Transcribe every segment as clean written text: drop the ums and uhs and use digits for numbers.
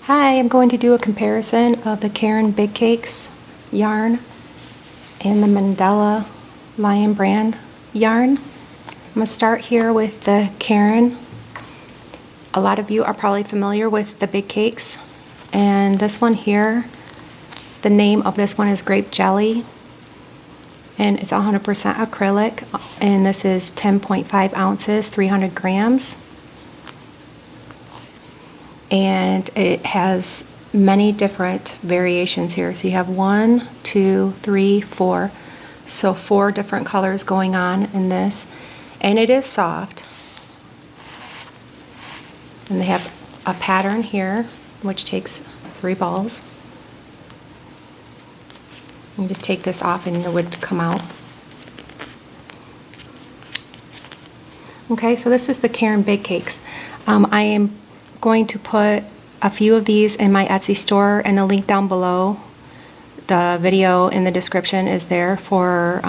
Hi, I'm going to do a comparison of the Caron Big Cakes yarn and the Mandala Lion brand yarn. I'm going to start here with the Caron. A lot of you are probably familiar with the Big Cakes, and this one here, the name of this one is Grape Jelly, and it's 100% acrylic, and this is 10.5 ounces, 300 grams. And it has many different variations here. So you have 1, 2, 3, 4. So 4 different colors going on in this. And it is soft. And they have a pattern here, which takes 3 balls. You just take this off and it would come out. Okay, so this is the Caron Big Cakes. I am going to put a few of these in my Etsy store, and the link down below, the video in the description is there for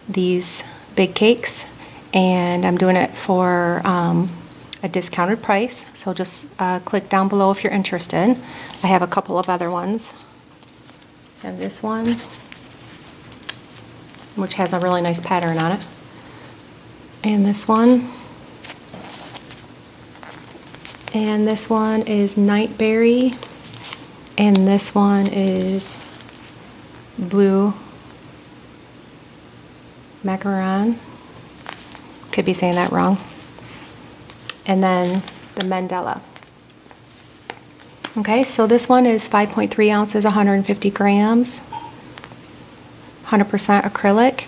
these big cakes, and I'm doing it for a discounted price, so just click down below if you're interested. I have a couple of other ones. I have this one, which has a really nice pattern on it, and this one. And this one is Nightberry, and this one is Blue Macaron. Could be saying that wrong. And then the Mandala. Okay, so this one is 5.3 ounces, 150 grams, 100% acrylic.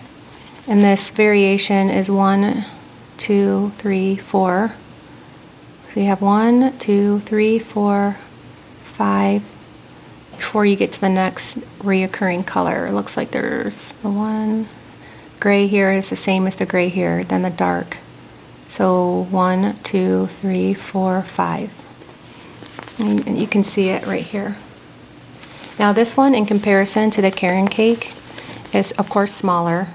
And this variation is 1, 2, 3, 4. So you have 1, 2, 3, 4, 5 before you get to the next reoccurring color. It looks like there's the one gray here is the same as the gray here, then the dark. So 1, 2, 3, 4, 5. And you can see it right here. Now this one, in comparison to the Caron cake, is of course smaller.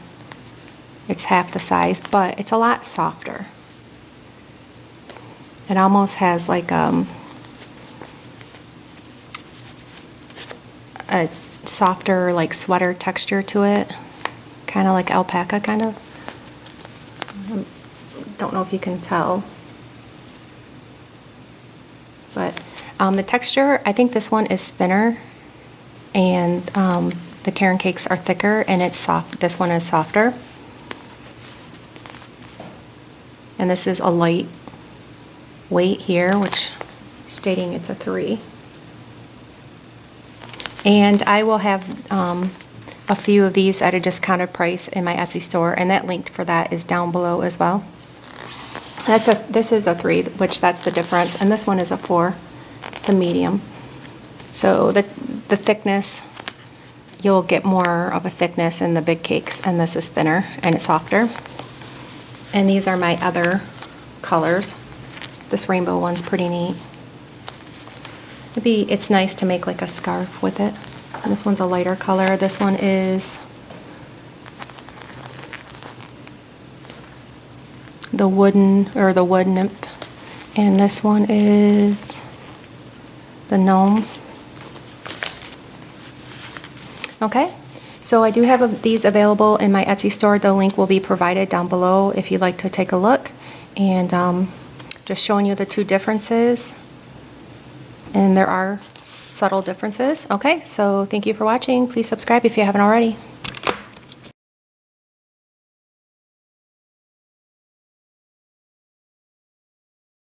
It's half the size, but it's a lot softer. It almost has like a softer, like sweater texture to it, kind of like alpaca, kind of. Don't know if you can tell, but the texture, I think this one is thinner, and the Caron cakes are thicker, and it's soft. This one is softer, and this is a light weight here, which stating it's a 3. And I will have a few of these at a discounted price in my Etsy store, and that link for that is down below as well. This is a 3, which that's the difference, and this one is a 4. It's a medium. So the thickness, you'll get more of a thickness in the big cakes, and this is thinner and it's softer. And these are my other colors. This rainbow one's pretty neat. Maybe it's nice to make like a scarf with it. And this one's a lighter color. This one is the wooden, or the wood nymph. And this one is the gnome. Okay, so I do have these available in my Etsy store. The link will be provided down below if you'd like to take a look. And just showing you the 2 differences, and there are subtle differences. Okay, so thank you for watching. Please subscribe if you haven't already.